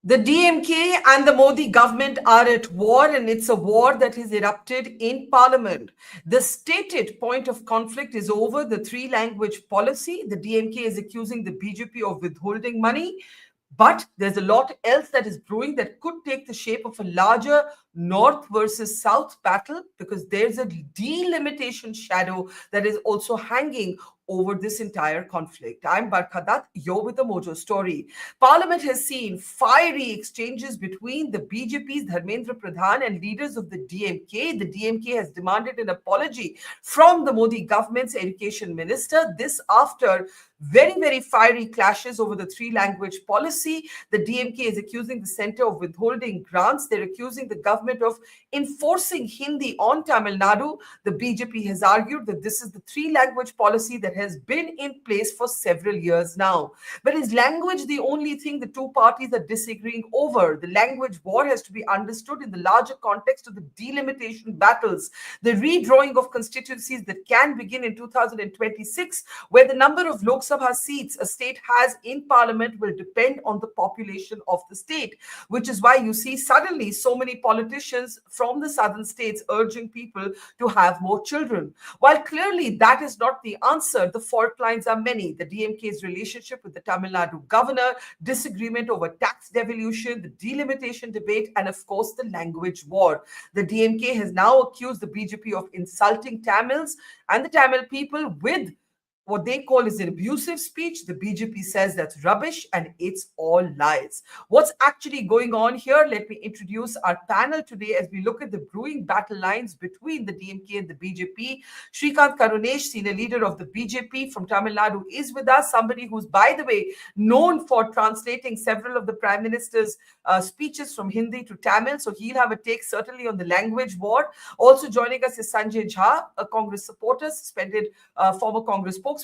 The DMK and the Modi government are at war, and it's a war that has erupted in parliament. The stated point of conflict is over the three-language policy. The DMK is accusing the BJP of withholding money. But there's a lot else that is brewing that could take the shape of a larger North versus South battle, because there's a delimitation shadow that is also hanging over this entire conflict. I'm Barkha Dutt, you're with the Mojo story. Parliament has seen fiery exchanges between the BJP's Dharmendra Pradhan and leaders of the DMK. The DMK has demanded an apology from the Modi government's education minister. This after very fiery clashes over the three-language policy. The DMK is accusing the centre of withholding grants. They're accusing the government of enforcing Hindi on Tamil Nadu. The BJP has argued that this is the three-language policy that has been in place for several years now. But is language the only thing the two parties are disagreeing over? The language war has to be understood in the larger context of the delimitation battles, the redrawing of constituencies that can begin in 2026, where the number of Lok Sabha seats a state has in parliament will depend on the population of the state, which is why you see suddenly so many politicians from the southern states urging people to have more children. While clearly that is not the answer, the fault lines are many. The DMK's relationship with the Tamil Nadu governor, disagreement over tax devolution, the delimitation debate, and of course the language war. The DMK has now accused the BJP of insulting Tamils and the Tamil people with what they call is an abusive speech. The BJP says that's rubbish and it's all lies. What's actually going on here? Let me introduce our panel today as we look at the brewing battle lines between the DMK and the BJP. Shrikant Karunesh, senior leader of the BJP from Tamil Nadu, is with us. Somebody who's, by the way, known for translating several of the Prime Minister's speeches from Hindi to Tamil. So he'll have a take certainly on the language war. Also joining us is Sanjay Jha, a Congress supporter, suspended former Congress spokesperson.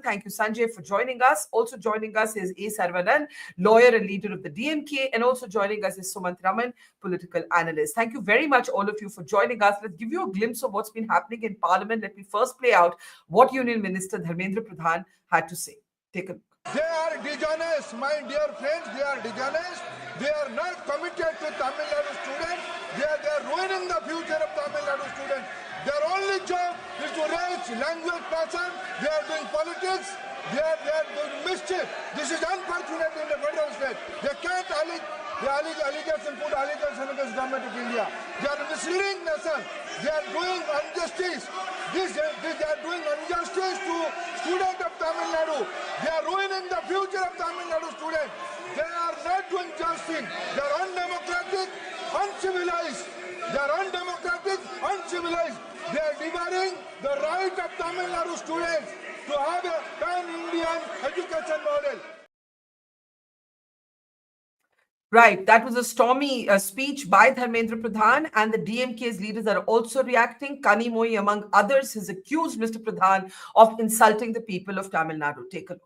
Thank you, Sanjay, for joining us. Also joining us is A. Saravanan, lawyer and leader of the DMK. And also joining us is Sumant Raman, political analyst. Thank you very much, all of you, for joining us. Let's give you a glimpse of what's been happening in Parliament. Let me first play out what Union Minister Dharmendra Pradhan had to say. Take a look. They are dishonest, my dear friends. They are dishonest. They are not committed to Tamil Nadu students. They are ruining the future of Tamil Nadu students. Their only job is to raise language passion. They are doing politics. They are doing mischief. This is unfortunate in the federal state. They can't allege alleges and put allegations against government of India. They are misleading nation. They are doing injustice. They are doing injustice to students of Tamil Nadu. They are ruining the future of Tamil Nadu students. They are not doing justice. They are undemocratic, uncivilized. They are undemocratic, uncivilized. They are devouring the right of Tamil Nadu students to have a pan-Indian education model. Right, that was a stormy speech by Dharmendra Pradhan, and the DMK's leaders are also reacting. Kani Moi, among others, has accused Mr. Pradhan of insulting the people of Tamil Nadu. Take a look.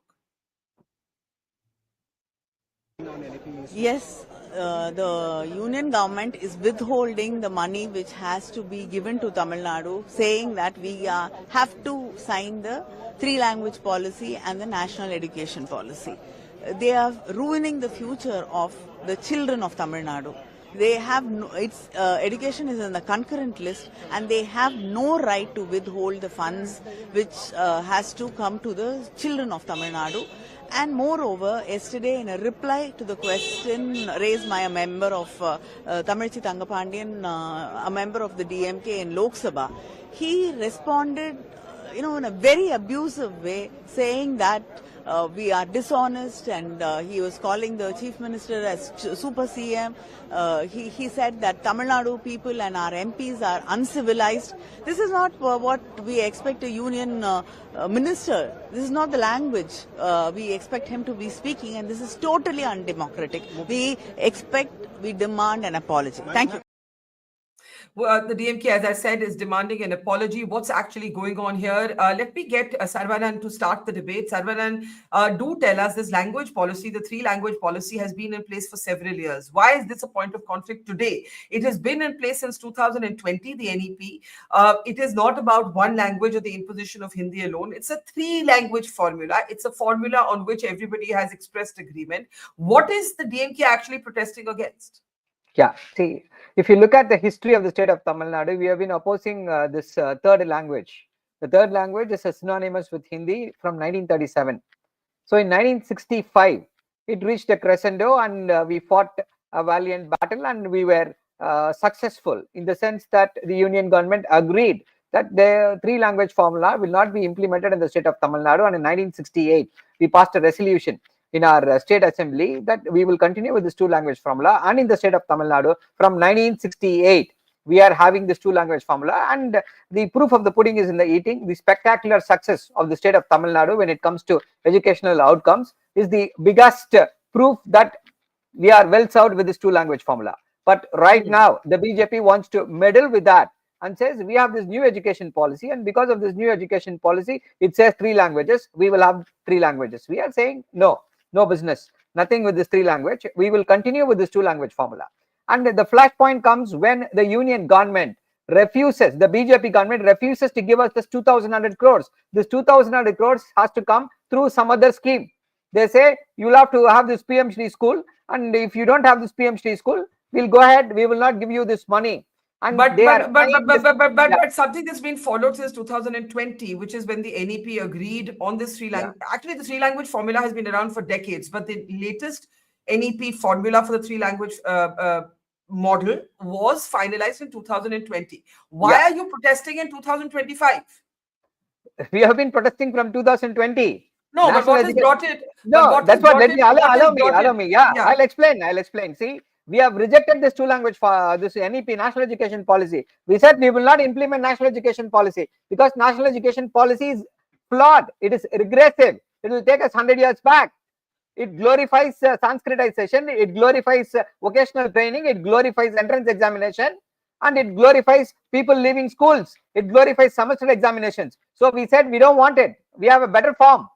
Yes, the union government is withholding the money which has to be given to Tamil Nadu, saying that we have to sign the three-language policy and the national education policy. They are ruining the future of the children of Tamil Nadu. They have education is in the concurrent list, and they have no right to withhold the funds which has to come to the children of Tamil Nadu. And moreover, yesterday in a reply to the question raised by a member of Tamilchi Thangapandian, a member of the DMK in Lok Sabha, he responded in a very abusive way, saying that we are dishonest, and he was calling the Chief Minister as Super CM. He said that Tamil Nadu people and our MPs are uncivilized. This is not what we expect a union minister. This is not the language we expect him to be speaking, and this is totally undemocratic. We demand an apology. Thank you. Well, the DMK, as I said, is demanding an apology. What's actually going on here? Let me get Sarvanan to start the debate. Sarvanan, do tell us this language policy, the three language policy, has been in place for several years. Why is this a point of conflict today? It has been in place since 2020, the NEP. It is not about one language or the imposition of Hindi alone. It's a three language formula. It's a formula on which everybody has expressed agreement. What is the DMK actually protesting against? Yeah, see, if you look at the history of the state of Tamil Nadu, we have been opposing this third language. The third language is synonymous with Hindi from 1937. So in 1965, it reached a crescendo and we fought a valiant battle and we were successful in the sense that the union government agreed that the three language formula will not be implemented in the state of Tamil Nadu. And in 1968, we passed a resolution in our state assembly that we will continue with this two language formula. And in the state of Tamil Nadu, from 1968, we are having this two language formula, and the proof of the pudding is in the eating. The spectacular success of the state of Tamil Nadu when it comes to educational outcomes is the biggest proof that we are well served with this two language formula. But right now, the BJP wants to meddle with that and says we have this new education policy, and because of this new education policy, it says three languages. We will have three languages. We are saying no, no business, nothing with this three language. We will continue with this two language formula. And the flashpoint comes when the union government refuses, the BJP government refuses to give us this 2,100 crores. This 2,100 crores has to come through some other scheme. They say you'll have to have this PMC school, and if you don't have this PMC school, we'll go ahead, we will not give you this money. And but something that's been followed since 2020, which is when the NEP agreed on this three language. Yeah. Actually, the three language formula has been around for decades, but the latest NEP formula for the three language model was finalized in 2020. Why are you protesting in 2025? We have been protesting from 2020. No, but what has brought it? No, that's what. Let me allow me. Yeah, I'll explain. See, we have rejected this two language for this NEP, national education policy. We said we will not implement national education policy because national education policy is flawed. It is regressive. It will take us 100 years back. It glorifies Sanskritization. It glorifies vocational training. It glorifies entrance examination, and it glorifies people leaving schools. It glorifies semester examinations. So we said we don't want it. We have a better form.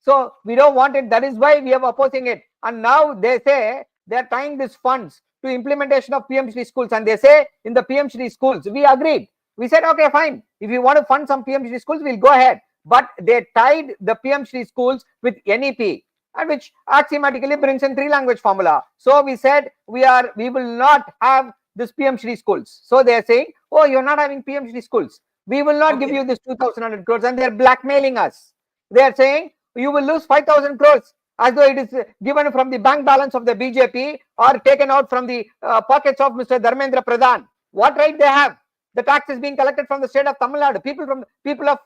So we don't want it. That is why we are opposing it. And now they say they are tying these funds to implementation of PMC schools. And they say in the PMC schools, we agreed. We said, okay, fine. If you want to fund some PMC schools, we'll go ahead. But they tied the PMC schools with NEP, and which axiomatically brings in three language formula. So we said we will not have this PMC schools. So they are saying, oh, you're not having PMC schools. We will not give you this 2,100 crores, and they're blackmailing us. They are saying you will lose 5,000 crores as though it is given from the bank balance of the BJP or taken out from the pockets of Mr. Dharmendra Pradhan. What right they have? The tax is being collected from the state of Tamil Nadu, people of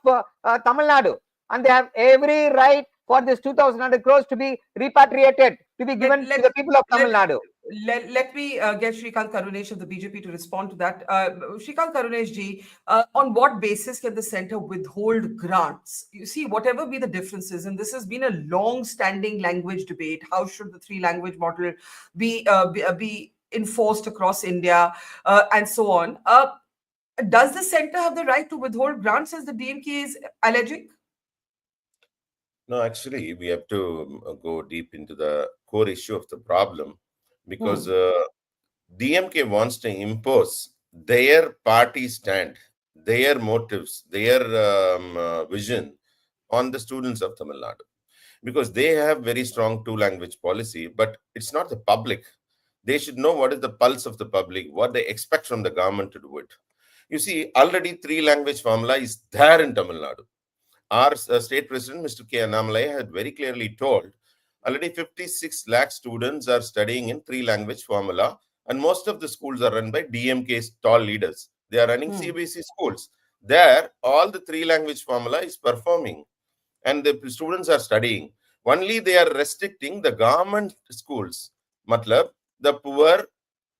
Tamil Nadu, and they have every right for this 2,100 crores to be repatriated, to be given to the people of Tamil Nadu. Let me get Shrikant Karunesh of the BJP to respond to that. Shrikant Karunesh ji, on what basis can the centre withhold grants? You see, whatever be the differences, and this has been a long-standing language debate. How should the three-language model be enforced across India, and so on? Does the centre have the right to withhold grants, as the DMK is alleging? No, actually, we have to go deep into the core issue of the problem, because DMK wants to impose their party stand, their motives, their vision on the students of Tamil Nadu, because they have very strong two-language policy, but it's not the public. They should know what is the pulse of the public, what they expect from the government to do it. You see, already three-language formula is there in Tamil Nadu. Our state president, Mr. K. Annamalai, had very clearly told already 56 lakh students are studying in three-language formula, and most of the schools are run by DMK's tall leaders. They are running CBSE schools. There, all the three-language formula is performing, and the students are studying. Only they are restricting the government schools. Matlab, the poor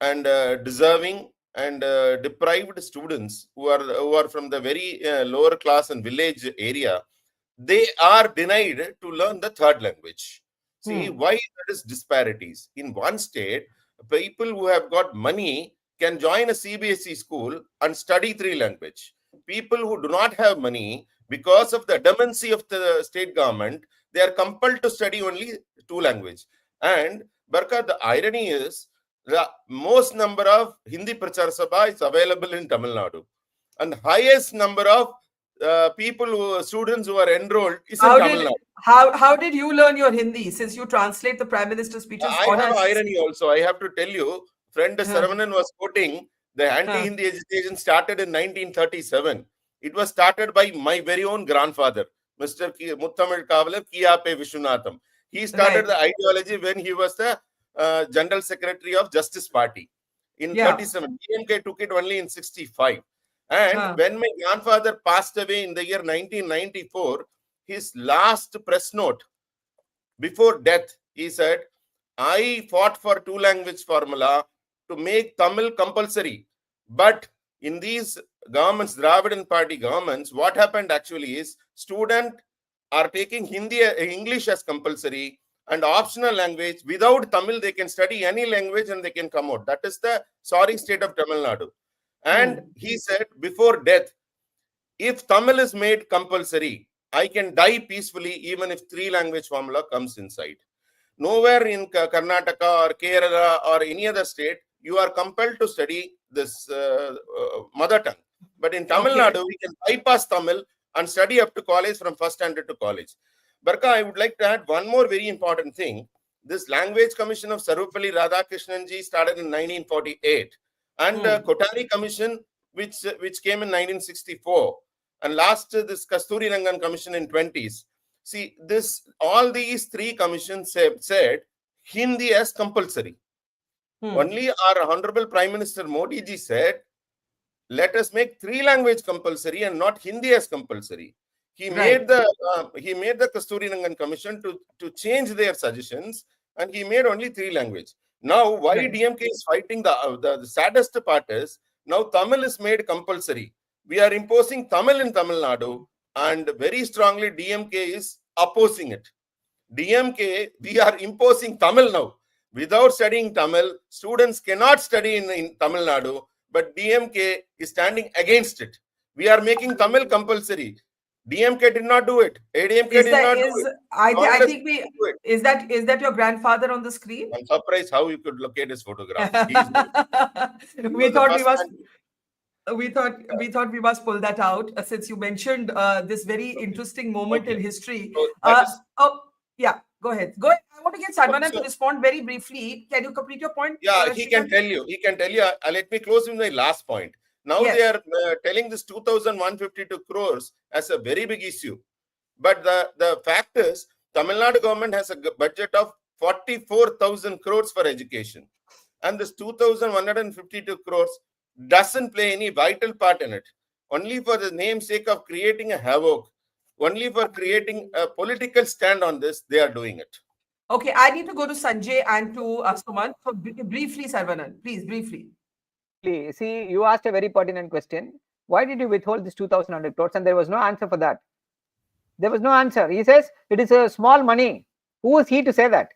and deserving and deprived students who are from the very lower class and village area, they are denied to learn the third language. See why there is disparities. In one state, people who have got money can join a CBSE school and study 3 language. People who do not have money, because of the demency of the state government, they are compelled to study only 2 language. And Barkha, the irony is, the most number of Hindi Prachar Sabha is available in Tamil Nadu. And highest number of students who are enrolled is in Tamil Nadu. How did you learn your Hindi, since you translate the Prime Minister's speeches? I have irony also. I have to tell you, friend Saravanan was quoting, the anti-Hindi agitation started in 1937. It was started by my very own grandfather, Mr. Muttamil Kavalar Kiyape Vishwanatham. He started the ideology when he was the General Secretary of Justice Party in 37. DMK took it only in 65. And when my grandfather passed away in the year 1994, his last press note before death, he said, I fought for 2 language formula to make Tamil compulsory. But in these governments, Dravidan party governments, what happened actually is students are taking English as compulsory and optional language. Without Tamil, they can study any language and they can come out. That is the sorry state of Tamil Nadu. And he said before death, if Tamil is made compulsory, I can die peacefully even if 3 language formula comes inside. Nowhere in Karnataka or Kerala or any other state, you are compelled to study this mother tongue. But in Tamil Nadu, we can bypass Tamil and study up to college from first standard to college. Barkha, I would like to add one more very important thing. This Language Commission of Sarvapalli Radhakrishnan started in 1948. And Kotari Commission, which came in 1964. And last, this Kasturi Rangan Commission in 20s. See, all these 3 commissions have said Hindi as compulsory. Only our Honorable Prime Minister Modi ji said, let us make 3 language compulsory and not Hindi as compulsory. He made the Kasturi Rangan Commission to change their suggestions, and he made only 3 language. Now, why DMK is fighting, the saddest part is, now Tamil is made compulsory. We are imposing Tamil in Tamil Nadu, and very strongly DMK is opposing it. DMK, we are imposing Tamil now. Without studying Tamil, students cannot study in Tamil Nadu, but DMK is standing against it. We are making Tamil compulsory. DMK did not do it. ADMK did not do it. I think is that your grandfather on the screen? I'm surprised how you could locate his photograph. we thought we must pull that out since you mentioned this very interesting moment in history. Go ahead. I want to get Sarvanan to respond very briefly. Can you complete your point? Yeah, he can tell you. Let me close with my last point. Now they are telling this 2,152 crores as a very big issue. But the fact is, Tamil Nadu government has a budget of 44,000 crores for education. And this 2,152 crores doesn't play any vital part in it. Only for the namesake of creating a havoc, only for creating a political stand on this, they are doing it. Okay, I need to go to Sanjay and to Sumant. So briefly, Sarvanan, please, briefly. See, you asked a very pertinent question. Why did you withhold this 2,100 crores? And there was no answer for that. There was no answer. He says it is a small money. Who is he to say that?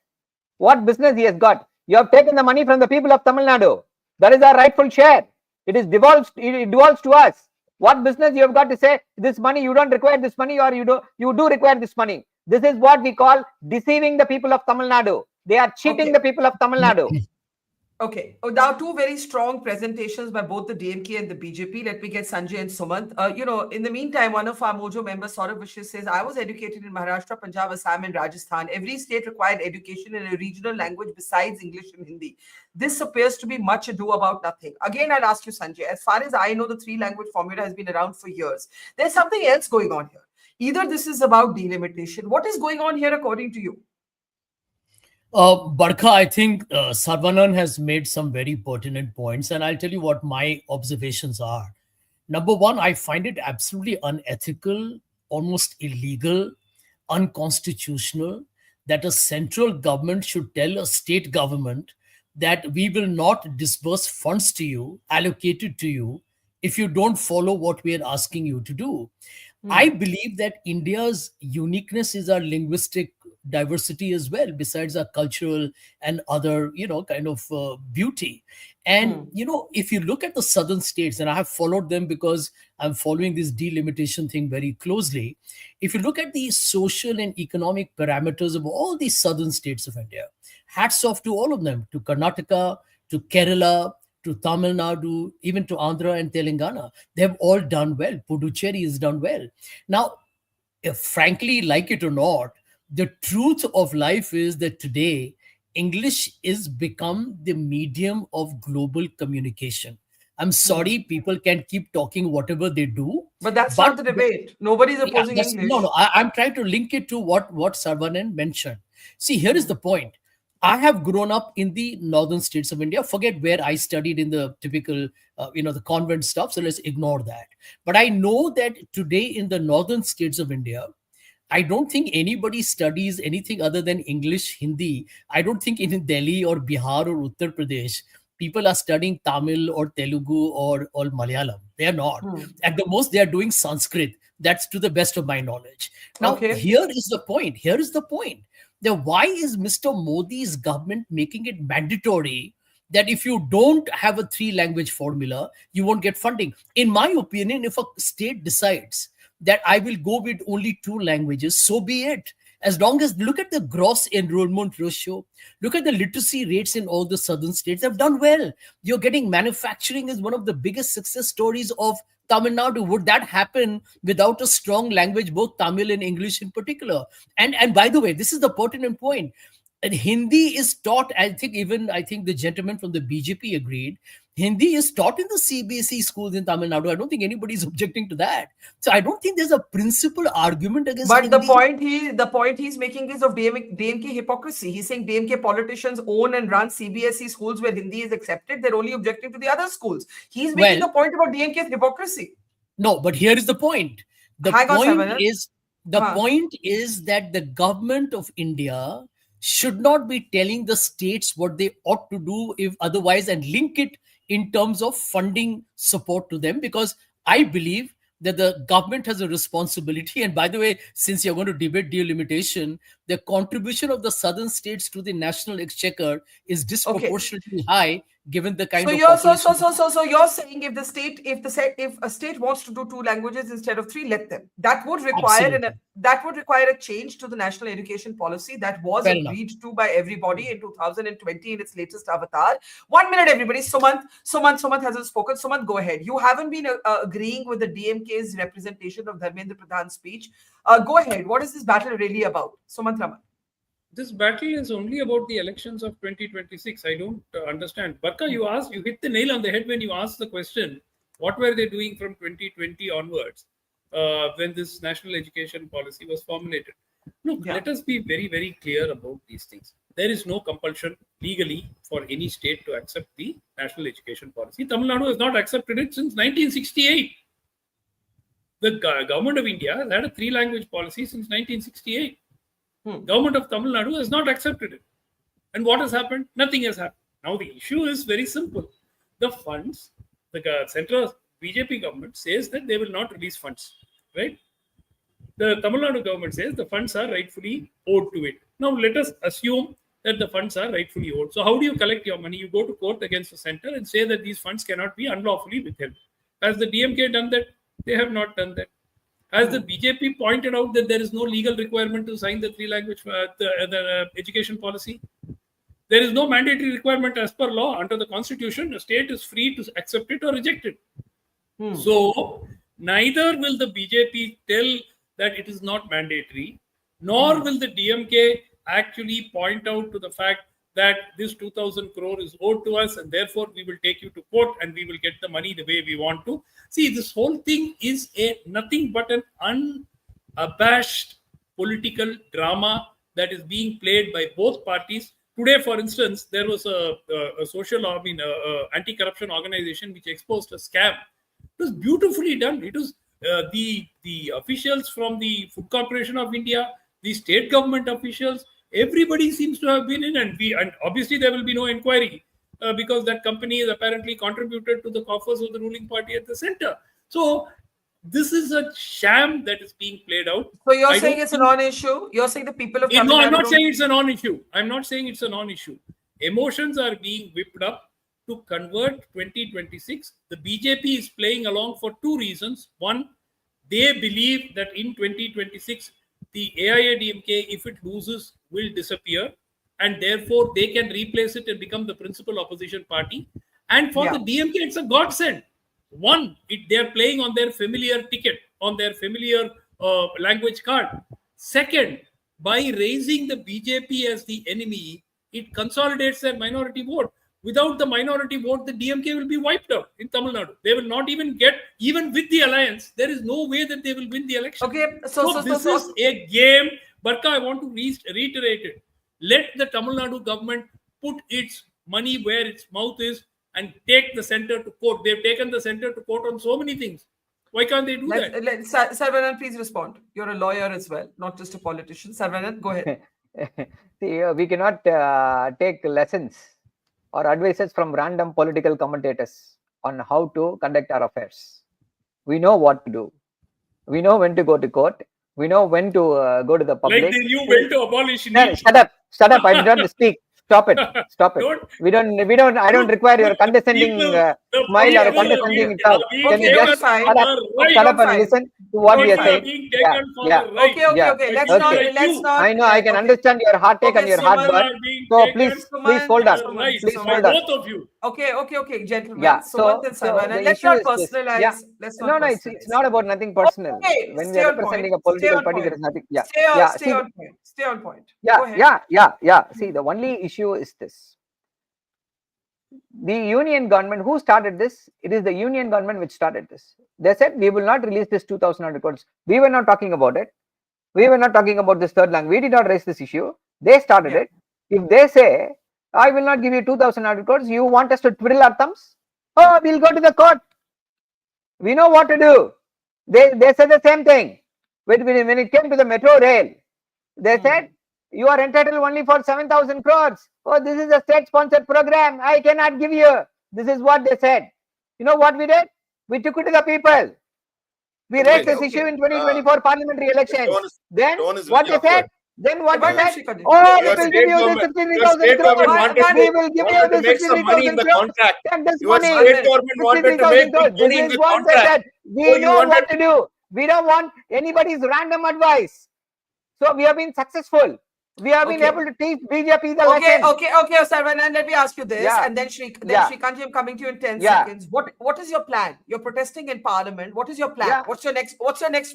What business he has got? You have taken the money from the people of Tamil Nadu. That is our rightful share. It devolves to us. What business you have got to say this money, you don't require this money, or you do require this money? This is what we call deceiving the people of Tamil Nadu. They are cheating the people of Tamil Nadu. Okay. Now, 2 very strong presentations by both the DMK and the BJP. Let me get Sanjay and Sumant. In the meantime, one of our Mojo members, Saurav Vishis, says, I was educated in Maharashtra, Punjab, Assam, and Rajasthan. Every state required education in a regional language besides English and Hindi. This appears to be much ado about nothing. Again, I'll ask you, Sanjay, as far as I know, the 3 language formula has been around for years. There's something else going on here. Either this is about delimitation. What is going on here according to you? Barkha, I think Sarvanan has made some very pertinent points, and I'll tell you what my observations are. Number one, I find it absolutely unethical, almost illegal, unconstitutional that a central government should tell a state government that we will not disburse funds to you, allocated to you, if you don't follow what we are asking you to do. I believe that India's uniqueness is our linguistic diversity as well, besides our cultural and other, kind of beauty. And, if you look at the southern states, and I have followed them because I'm following this delimitation thing very closely. If you look at the social and economic parameters of all these southern states of India, hats off to all of them, to Karnataka, to Kerala, to Tamil Nadu, even to Andhra and Telangana. They have all done well. Puducherry has done well. Now, frankly, like it or not, the truth of life is that today, English is become the medium of global communication. I'm sorry, people can keep talking whatever they do. But that's not the debate. Nobody's opposing English. No, I'm trying to link it to what Saravanan mentioned. See, here is the point. I have grown up in the northern states of India. Forget where I studied in the typical, the convent stuff. So let's ignore that. But I know that today in the northern states of India, I don't think anybody studies anything other than English, Hindi. I don't think in Delhi or Bihar or Uttar Pradesh, people are studying Tamil or Telugu or Malayalam. They are not. At the most, they are doing Sanskrit. That's to the best of my knowledge. Now, here is the point. Then why is Mr. Modi's government making it mandatory that if you don't have a 3-language formula, you won't get funding? In my opinion, if a state decides that I will go with only 2 languages, so be it. As long as, look at the gross enrollment ratio, look at the literacy rates in all the southern states, they've done well. You're getting manufacturing is one of the biggest success stories of Tamil Nadu. Would that happen without a strong language, both Tamil and English in particular? And by the way, this is the pertinent point. And Hindi is taught, I think the gentleman from the BJP agreed, Hindi is taught in the CBSE schools in Tamil Nadu. I don't think anybody is objecting to that. So I don't think there's a principal argument against But Hindi. the point he's making is of DMK hypocrisy. He's saying DMK politicians own and run CBSE schools where Hindi is accepted. They're only objecting to the other schools. He's making a point about DMK's hypocrisy. No, but here is the point. The point is that the government of India should not be telling the states what they ought to do if otherwise, and link it in terms of funding support to them, because I believe that the government has a responsibility. And by the way, since you're going to debate delimitation, the contribution of the southern states to the national exchequer is disproportionately high, given the kind of population. So you're saying if a state wants to do 2 languages instead of 3, let them. That would require a change to the national education policy that was agreed to by everybody in 2020 in its latest avatar. 1 minute, everybody. Sumant hasn't spoken. Sumant, go ahead. You haven't been agreeing with the DMK's representation of Dharmendra Pradhan's speech. Go ahead. What is this battle really about? Sumant Raman. This battle is only about the elections of 2026. I don't understand. Barkha, you hit the nail on the head when you asked the question, what were they doing from 2020 onwards when this national education policy was formulated? Look, let us be very, very clear about these things. There is no compulsion legally for any state to accept the national education policy. Tamil Nadu has not accepted it since 1968. The government of India has had a 3-language policy since 1968. Government of Tamil Nadu has not accepted it. And what has happened? Nothing has happened. Now the issue is very simple. The funds, the central BJP government says that they will not release funds, right? The Tamil Nadu government says the funds are rightfully owed to it. Now let us assume that the funds are rightfully owed. So how do you collect your money? You go to court against the center and say that these funds cannot be unlawfully withheld. Has the DMK done that? They have not done that. Has the BJP pointed out that there is no legal requirement to sign the 3-language education policy? There is no mandatory requirement as per law. Under the constitution, a state is free to accept it or reject it. So, neither will the BJP tell that it is not mandatory, nor will the DMK actually point out to the fact that this 2,000 crore is owed to us and therefore we will take you to court and we will get the money the way we want to. See, this whole thing is nothing but an unabashed political drama that is being played by both parties. Today, for instance, there was a anti-corruption organization which exposed a scam. It was beautifully done. It was the officials from the Food Corporation of India, the state government officials, everybody seems to have been in, and obviously there will be no inquiry because that company has apparently contributed to the coffers of the ruling party at the center. So This is a sham that is being played out. So you're saying it's a non-issue? You're saying the people of Tamil No, I'm Nadu not don't- saying it's a non-issue. I'm not saying it's a non-issue. Emotions are being whipped up to convert 2026. The BJP is playing along for two reasons. One, they believe that in 2026, the AIADMK, if it loses, will disappear. And therefore, they can replace it and become the principal opposition party. And for the DMK, it's a godsend. One, they're playing on their familiar ticket, on their familiar language card. Second, by raising the BJP as the enemy, it consolidates their minority vote. Without the minority vote, the DMK will be wiped out in Tamil Nadu. They will not even get, even with the alliance, there is no way that they will win the election. Okay, So this is a game. Barkha, I want to reiterate it. Let the Tamil Nadu government put its money where its mouth is and take the center to court. They've taken the center to court on so many things. Why can't they do that? Saravanan, please respond. You're a lawyer as well, not just a politician. Saravanan, go ahead. See, we cannot take lessons or advices from random political commentators on how to conduct our affairs. We know what to do. We know when to go to court. We know when to go to the public. Like they knew when to abolish. No, shut up! Shut up! I did not speak. Stop it! Stop it! I don't require your condescending smile or condescending talk. Can you just shut up and listen to what we are saying? Okay. Let's not. I know. I can understand your heartache and your heartburn. So please hold on. Please hold on. Both of you. Okay, gentlemen. Yeah. So the let's not issue is this. personalize. Yeah. Let's not No, it's not about nothing personal. Okay, When we stay are on representing point. a political Stay on party, there point. is nothing. Yeah. Stay on point. Go ahead. Yeah. See, the only issue is this. The union government, who started this? It is the union government which started this. They said, we will not release this 2,000 crores. We were not talking about it. We were not talking about this third language. We did not raise this issue. They started it. If they say, I will not give you 2,000 crores, you want us to twiddle our thumbs? Oh, we'll go to the court. We know what to do. They said the same thing. When it came to the metro rail, they said, you are entitled only for 7,000 crores. Oh, this is a state-sponsored program. I cannot give you. This is what they said. You know what we did? We took it to the people. We raised this issue in 2024 parliamentary elections. Then what they said? Then what they said? Oh, we will give you this 63,000 crores. We will give you this 63,000 crores. Take this money. 63,000 crores. This is what they said. We know what to do. We don't want anybody's random advice. So we have been successful. We have been able to teach BJP the lesson. Okay, Saravanan, let me ask you this, and then Srikanth, I'm coming to you in 10 seconds. What is your plan? You're protesting in Parliament. What is your plan? What's your next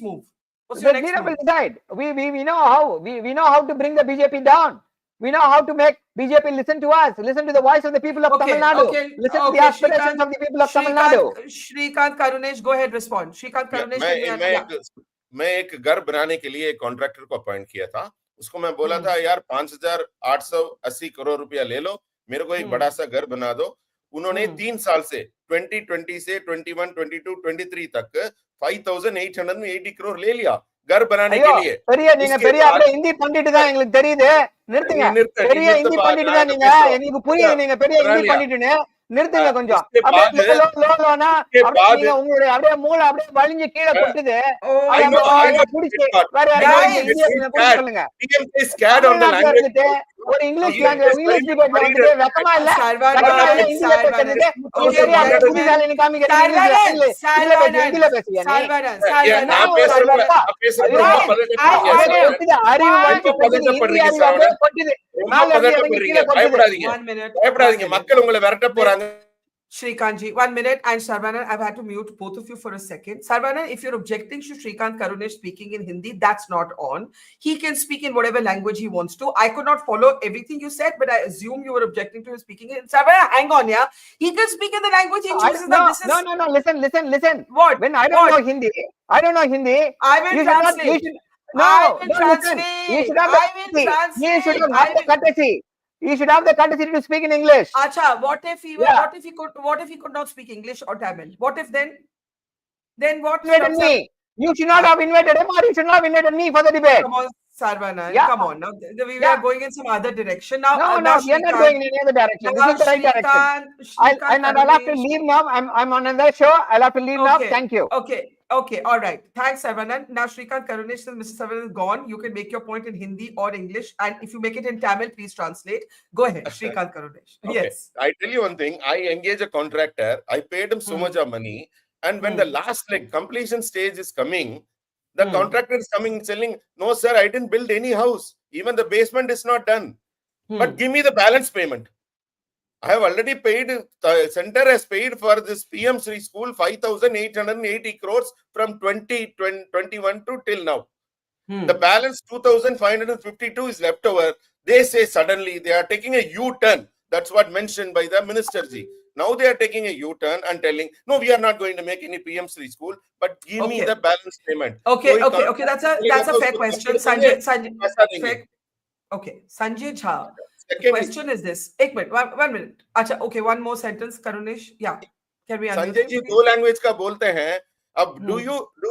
move? What's your next move? Will decide. We know how. We know how to bring the BJP down. We know how to make BJP listen to us, listen to the voice of the people of Tamil Nadu, listen to the aspirations of the people of Tamil Nadu. Srikanth Karunesh, go ahead, respond. Srikanth Karunesh, मैं एक घर बनाने के लिए एक contractor को appoint किया था. उसको मैं बोला था, यार 5,880 करोड़ रुपया ले लो, मेरे को एक बड़ा सा घर बना दो. उन्होंने 3 साल से 2020 से 21, 22, 23 तक 5,880 करोड़ ले लिया घर बनाने के लिए. பெரிய ஹிந்தி பண்டிட் தான் எங்களுக்கு தெரியுது. நிறுத்துங்க. பெரிய ஹிந்தி பண்டிட் தான் நீங்க. எனக்கு புரியுது நீங்க பெரிய ஹிந்தி பண்டிட்னு. நிறுத்துங்க கொஞ்சம். உங்களுடைய அப்படியே மூளை அப்படியே வலிஞ்சு கீழே கொட்டுது. சொல்லுங்க. ஒரு இங்கிலீஷ் டிபேட்ல வந்துட்டு வெக்கமா இல்ல. பயப்படாதீங்க, மக்கள் உங்களை விரட்ட போறாங்க. Srikanth, 1 minute, and Saravanan, I've had to mute both of you for a second. Saravanan, if you're objecting to Srikanth Karunesh speaking in Hindi, that's not on. He can speak in whatever language he wants to. I could not follow everything you said, but I assume you were objecting to him speaking in. Saravanan, hang on, yeah. He can speak in the language he chooses. No. Listen. What? When I don't know Hindi, I will translate. You should have the courtesy. You should have the courtesy to speak in English. Acha, what if he could not speak English or Tamil? What if then what? Me. You should not have invited him, or you should not have invited me for the debate. Come on, Saravanan. Come on. Now we are going in some other direction. Now, no, we are not going in any other direction. This is the right direction. I'll have to leave now. I'm on another show. I'll have to leave now. Thank you. Okay, all right. Thanks, Saravanan. Now, Shrikant Karunesh, since Mr. Saravanan is gone, you can make your point in Hindi or English. And if you make it in Tamil, please translate. Go ahead, Shrikant Karunesh. Okay. Yes. I tell you one thing. I engage a contractor. I paid him so much of money. And when the last completion stage is coming, the contractor is coming selling, no, sir, I didn't build any house. Even the basement is not done. But give me the balance payment. I have already paid, the center has paid for this PM Sri school 5,880 crores from 2021 to till now. The balance 2,552 is left over. They say suddenly they are taking a U-turn. That's what mentioned by the Minister Ji. Now they are taking a U-turn and telling, no, we are not going to make any PM Sri school, but give me the balance payment. Okay. That's a fair question. Sanjay fair. Okay, Sanjay Jha. The question is this. One minute. Acha, okay, one more sentence, Karunesh. Yeah. Can we Sanjay ji दो language का बोलते हैं. अब do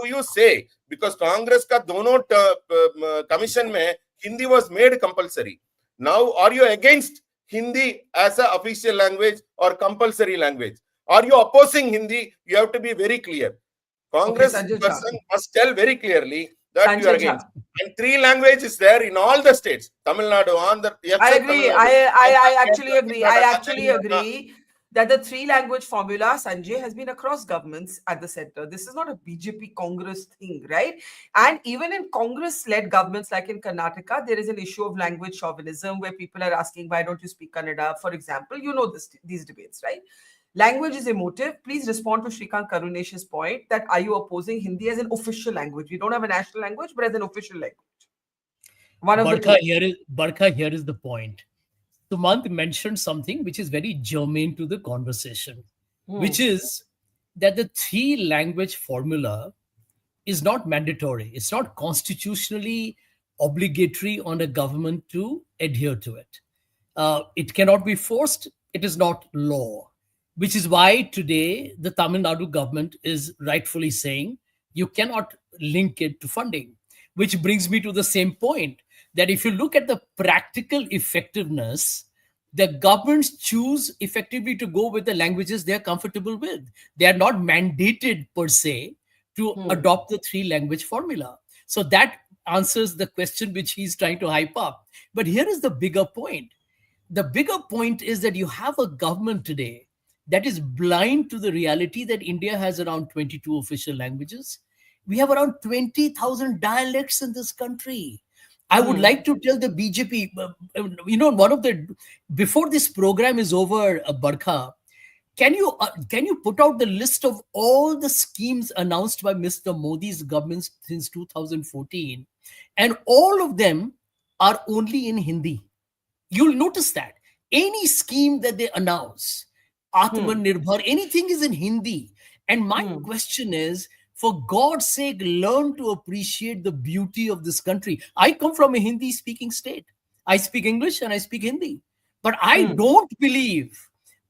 you say, because Congress का दोनों commission में Hindi was made compulsory. Now are you against Hindi as a official language or compulsory language? Are you opposing Hindi? You have to be very clear. Congress person must tell very clearly that you are against. And 3 languages there in all the states. Tamil Nadu, Andhra. I agree. I actually agree. I actually agree that the 3-language formula, Sanjay, has been across governments at the center. This is not a BJP Congress thing, right? And even in Congress-led governments like in Karnataka, there is an issue of language chauvinism where people are asking, why don't you speak Kannada? For example, you know these debates, right? Language is emotive. Please respond to Shrikant Karunesh's point that are you opposing Hindi as an official language? We don't have a national language, but as an official language. Barkha, here is the point. Sumant mentioned something which is very germane to the conversation, which is that the 3-language formula is not mandatory. It's not constitutionally obligatory on a government to adhere to it. It cannot be forced. It is not law. Which is why today the Tamil Nadu government is rightfully saying you cannot link it to funding. Which brings me to the same point, that if you look at the practical effectiveness, the governments choose effectively to go with the languages they're comfortable with. They are not mandated per se to adopt the 3-language formula. So that answers the question which he's trying to hype up. But here is the bigger point. The bigger point is that you have a government today that is blind to the reality that India has around 22 official languages. We have around 20,000 dialects in this country. I would like to tell the BJP, before this program is over, Barkha, can you put out the list of all the schemes announced by Mr. Modi's government since 2014? And all of them are only in Hindi. You'll notice that. Any scheme that they announce, Atmanirbhar, anything is in Hindi. And my question is, for God's sake, learn to appreciate the beauty of this country. I come from a Hindi-speaking state. I speak English and I speak Hindi. But I don't believe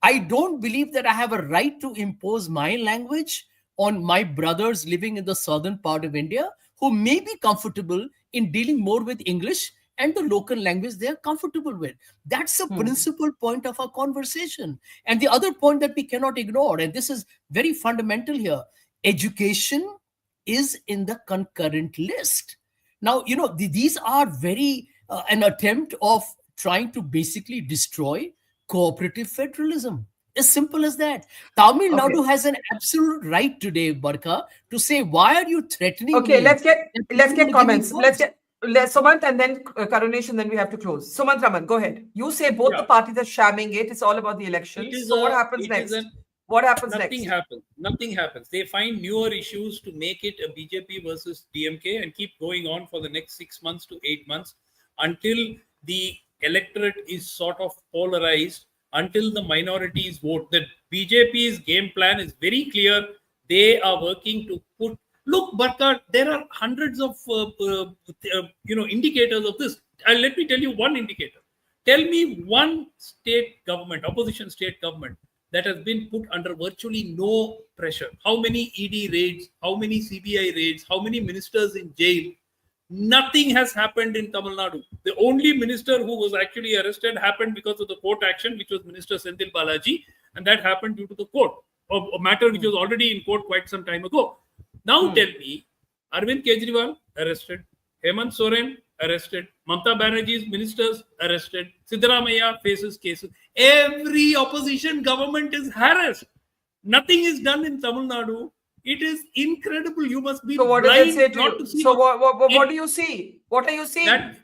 that I have a right to impose my language on my brothers living in the southern part of India who may be comfortable in dealing more with English and the local language they are comfortable with. That's the principal point of our conversation. And the other point that we cannot ignore, and this is very fundamental here, education is in the concurrent list. Now, these are very an attempt of trying to basically destroy cooperative federalism. As simple as that. Tamil Nadu has an absolute right today, Barkha, to say, why are you threatening me? Let's get comments. Let's get Sumant and then Karunesh, and then we have to close. Sumant Raman, go ahead. You say both the parties are shamming it. It's all about the elections. So what happens next? What happens next? Nothing happens. They find newer issues to make it a BJP versus DMK and keep going on for the next 6 months to 8 months until the electorate is sort of polarized, until the minorities vote. The BJP's game plan is very clear. They are working to put... Look, Barkha, there are hundreds of indicators of this. Let me tell you one indicator. Tell me one state government, opposition state government, that has been put under virtually no pressure. How many ED raids, how many CBI raids, how many ministers in jail? Nothing has happened in Tamil Nadu. The only minister who was actually arrested happened because of the court action, which was Minister Senthil Balaji, and that happened due to the court, a matter which was already in court quite some time ago. Now tell me, Arvind Kejriwal arrested, Hemant Soren arrested, Mamata Banerjee's ministers arrested, Siddaramaiah faces cases. Every opposition government is harassed. Nothing is done in Tamil Nadu. It is incredible. You must be So what does it say blind to not you? to see. So what do you see? What are you seeing? That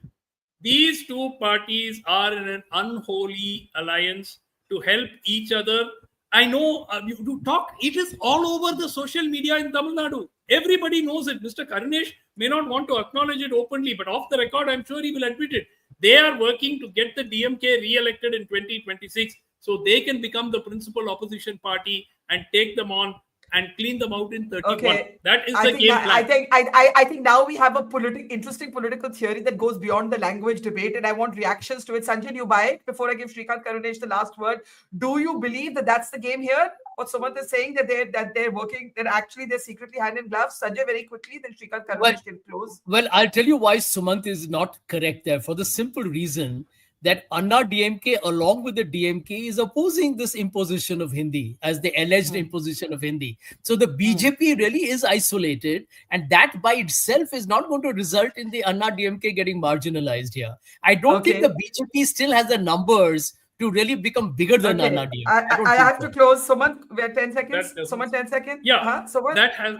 these two parties are in an unholy alliance to help each other. I know you talk, it is all over the social media in Tamil Nadu. Everybody knows it. Mr. Karunesh may not want to acknowledge it openly, but off the record, I'm sure he will admit it. They are working to get the DMK re-elected in 2026 so they can become the principal opposition party and take them on and clean them out in 31. Okay. That is the game plan. I think now we have a interesting political theory that goes beyond the language debate, and I want reactions to it. Sanjay, do you buy it? Before I give Srikanth Karunesh the last word, do you believe that that's the game here? What Sumant is saying that they're working, they're secretly hand in glove. Sanjay, very quickly, then Srikanth Karunesh can close. Well, I'll tell you why Sumant is not correct there, for the simple reason that Anna DMK, along with the DMK, is opposing this imposition of Hindi as the alleged imposition of Hindi. So the BJP really is isolated, and that by itself is not going to result in the Anna DMK getting marginalized here. I don't think the BJP still has the numbers to really become bigger than Anna DMK. I have to close. Sumant, we have 10 seconds. Sumant, 10 seconds. Yeah, that has...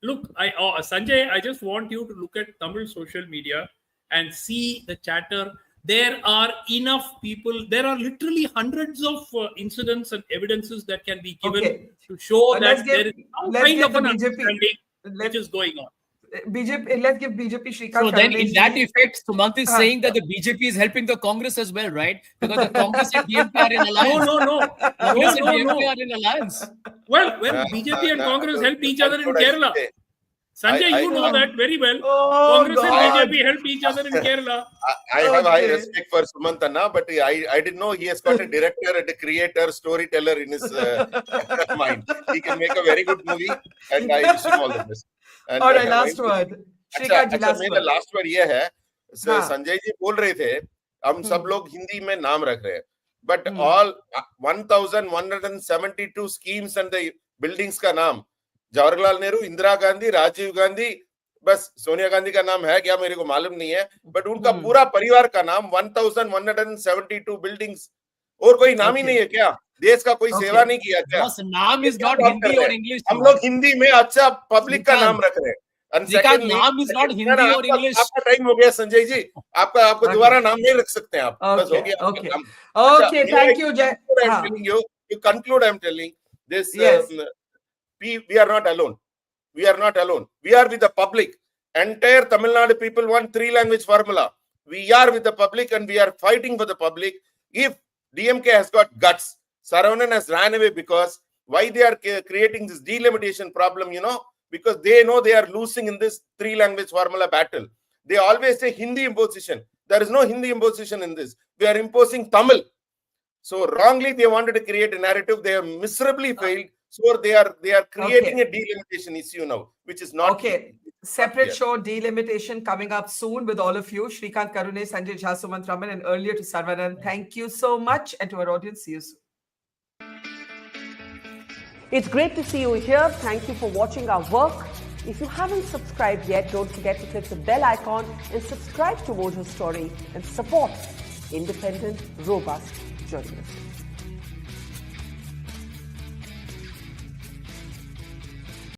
Look, Sanjay, I just want you to look at Tamil social media and see the chatter. There are enough people. There are literally hundreds of incidents and evidences that can be given to show that there is some kind of an understanding which is going on. BJP, let's give BJP Srikanth. So then, in that effect, Sumant is saying that the BJP is helping the Congress as well, right? Because the Congress and DMK are in alliance. No. Congress and DMK are in alliance. Well, BJP and Congress help each other in Kerala. Sanjay, you know that very well. Congress and BJP help each other in Kerala. I have high respect for Sumant Anna, but I didn't know he has got a director and a creator, storyteller in his mind. He can make a very good movie, and I wish him all the best. And all right, last word. मेरा last word ये है, संजय जी बोल रहे थे हम सब लोग हिंदी में नाम रख रहे हैं, but all 1172 schemes and the buildings का नाम जवाहरलाल नेहरू, इंदिरा गांधी, राजीव गांधी, बस सोनिया गांधी का नाम है क्या मेरे को मालूम नहीं है, बट उनका पूरा परिवार का नाम 1172 बिल्डिंग्स, और कोई नाम ही नहीं है क्या? देश का कोई सेवा नहीं किया क्या? नाम इज नॉट हिंदी और इंग्लिश. हम लोग हिंदी में अच्छा पब्लिक का नाम रख रहे हैं. नाम इज नॉट हिंदी और इंग्लिश. आपका टाइम हो गया संजय जी, आपको दोबारा नाम नहीं रख सकते हैं आप. बस हो गया. Okay, thank you. I'm telling you, to conclude, I'm telling this. We are not alone. We are not alone. We are with the public. Entire Tamil Nadu people want 3-language formula. We are with the public and we are fighting for the public. If DMK has got guts, Saravanan has ran away because why they are creating this delimitation problem, because they know they are losing in this 3-language formula battle. They always say Hindi imposition. There is no Hindi imposition in this. We are imposing Tamil. So wrongly they wanted to create a narrative. They have miserably failed. So they are creating a delimitation issue now, which is not separate show delimitation coming up soon with all of you. Srikanth Karunesh, Sanjay Jha, Sumant Raman, and earlier to Saravanan. Thank you so much, and to our audience, see you soon. It's great to see you here. Thank you for watching our work. If you haven't subscribed yet, don't forget to click the bell icon and subscribe to Mojo Story and support independent, robust journalism.